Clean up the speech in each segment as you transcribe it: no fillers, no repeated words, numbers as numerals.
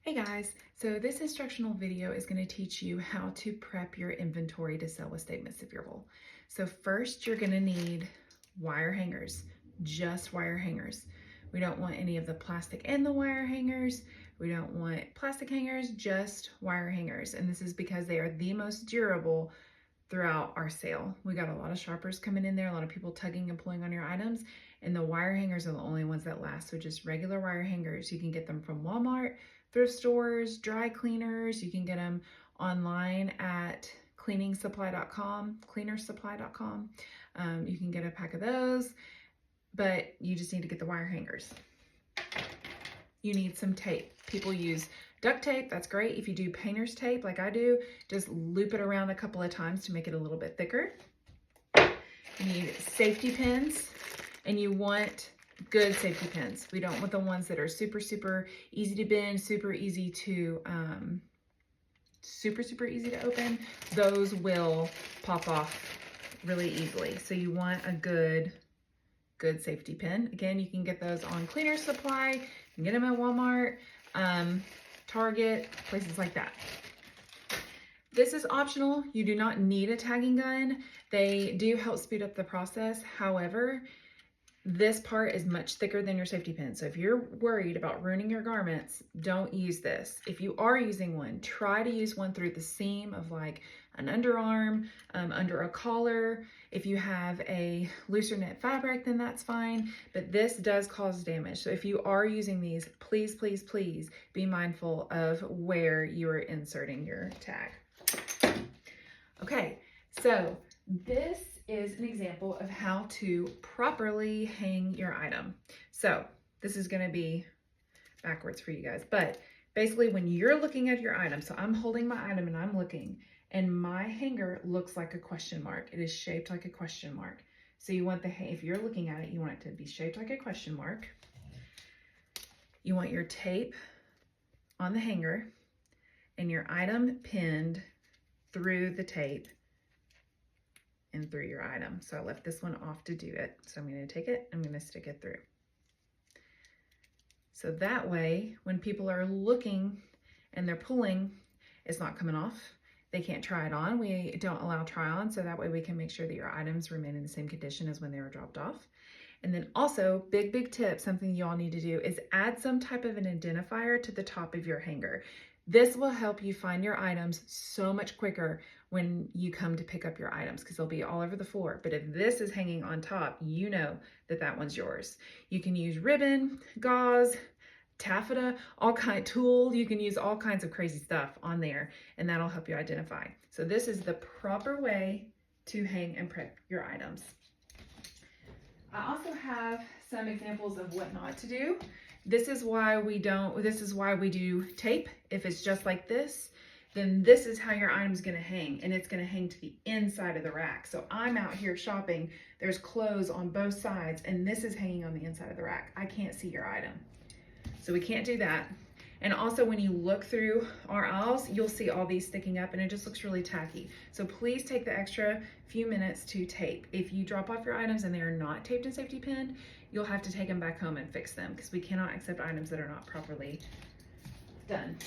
Hey guys, so this instructional video is going to teach you how to prep your inventory to sell with statements of your goal. So first you're going to need wire hangers, just wire hangers. We don't want any of the plastic in the wire hangers. We don't want plastic hangers, just wire hangers. And this is because they are the most durable throughout our sale. We got a lot of shoppers coming in there, a lot of people tugging and pulling on your items, and the wire hangers are the only ones that last. So just regular wire hangers. You can get them from Walmart, thrift stores, dry cleaners. You can get them online at cleanersupply.com. You can get a pack of those, but you just need to get the wire hangers. You need some tape. People use duct tape, that's great. If you do painter's tape like I do, just loop it around a couple of times to make it a little bit thicker. You need safety pins, and you want good safety pins. We don't want the ones that are super easy to bend, super easy to open. Those will pop off really easily. So you want a good safety pin. Again, you can get those on Cleaner Supply. You can get them at Walmart, Target, places like that. This is optional. You do not need a tagging gun. They do help speed up the process. However, this part is much thicker than your safety pin. So if you're worried about ruining your garments, don't use this. If you are using one, try to use one through the seam of like an underarm, under a collar. If you have a looser knit fabric, then that's fine, but this does cause damage. So if you are using these, please be mindful of where you are inserting your tag. Okay, so this is an example of how to properly hang your item. So this is gonna be backwards for you guys, but basically when you're looking at your item, so I'm holding my item and I'm looking, and my hanger looks like a question mark. It is shaped like a question mark. So you want if you're looking at it, you want it to be shaped like a question mark. You want your tape on the hanger and your item pinned through the tape and through your item. So I left this one off to do it. So I'm going to take it, I'm going to stick it through. So that way, when people are looking and they're pulling, it's not coming off. They can't try it on. We don't allow try on, so that way we can make sure that your items remain in the same condition as when they were dropped off. And then also, big tip, something you all need to do is add some type of an identifier to the top of your hanger. This will help you find your items so much quicker when you come to pick up your items, because they'll be all over the floor. But if this is hanging on top, you know that that one's yours. You can use ribbon, gauze, taffeta, tulle. You can use all kinds of crazy stuff on there, and that'll help you identify. So this is the proper way to hang and prep your items. I also have some examples of what not to do. This is why we do tape. If it's just like this, then this is how your item's gonna hang, and it's gonna hang to the inside of the rack. So I'm out here shopping, there's clothes on both sides, and this is hanging on the inside of the rack. I can't see your item. So we can't do that. And also when you look through our aisles, you'll see all these sticking up and it just looks really tacky. So please take the extra few minutes to tape. If you drop off your items and they are not taped and safety pinned, you'll have to take them back home and fix them, because we cannot accept items that are not properly done.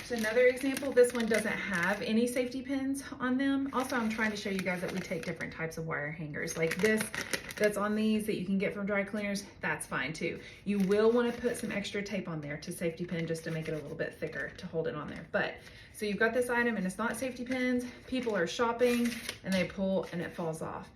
So another example, this one doesn't have any safety pins on them. Also, I'm trying to show you guys that we take different types of wire hangers. Like this, that's on these that you can get from dry cleaners, that's fine too. You will want to put some extra tape on there to safety pin, just to make it a little bit thicker to hold it on there. But, so you've got this item and it's not safety pins, people are shopping and they pull and it falls off.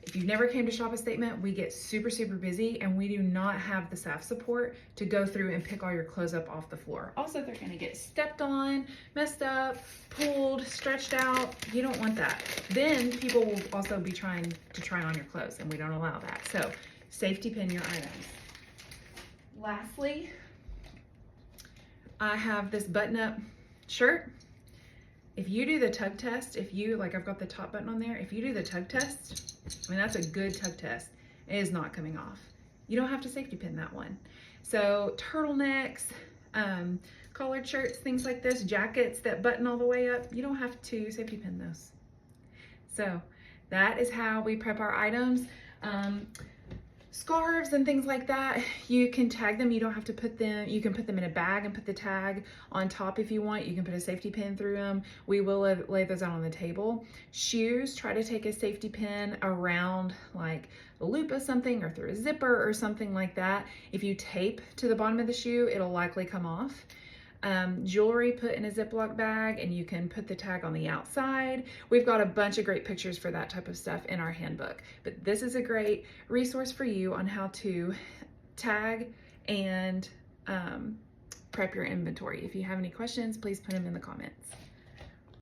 If you've never came to Shop a Statement, we get super busy and we do not have the staff support to go through and pick all your clothes up off the floor. Also, they're gonna get stepped on, messed up, pulled, stretched out. You don't want that. Then people will also be trying to try on your clothes, and we don't allow that. So safety pin your items. Lastly, I have this button-up shirt. If you do the tug test, I've got the top button on there, if you do the tug test, I mean, that's a good tug test, it is not coming off. You don't have to safety pin that one. So turtlenecks, collared shirts, things like this, jackets that button all the way up, you don't have to safety pin those. So that is how we prep our items. Scarves and things like that, you can tag them. You don't have to put them, you can put them in a bag and put the tag on top if you want. You can put a safety pin through them. We will lay those out on the table. Shoes, try to take a safety pin around like a loop of something or through a zipper or something like that. If you tape to the bottom of the shoe, it'll likely come off. Jewelry, put in a Ziploc bag, and you can put the tag on the outside. We've got a bunch of great pictures for that type of stuff in our handbook, but this is a great resource for you on how to tag and prep your inventory. If you have any questions, please put them in the comments.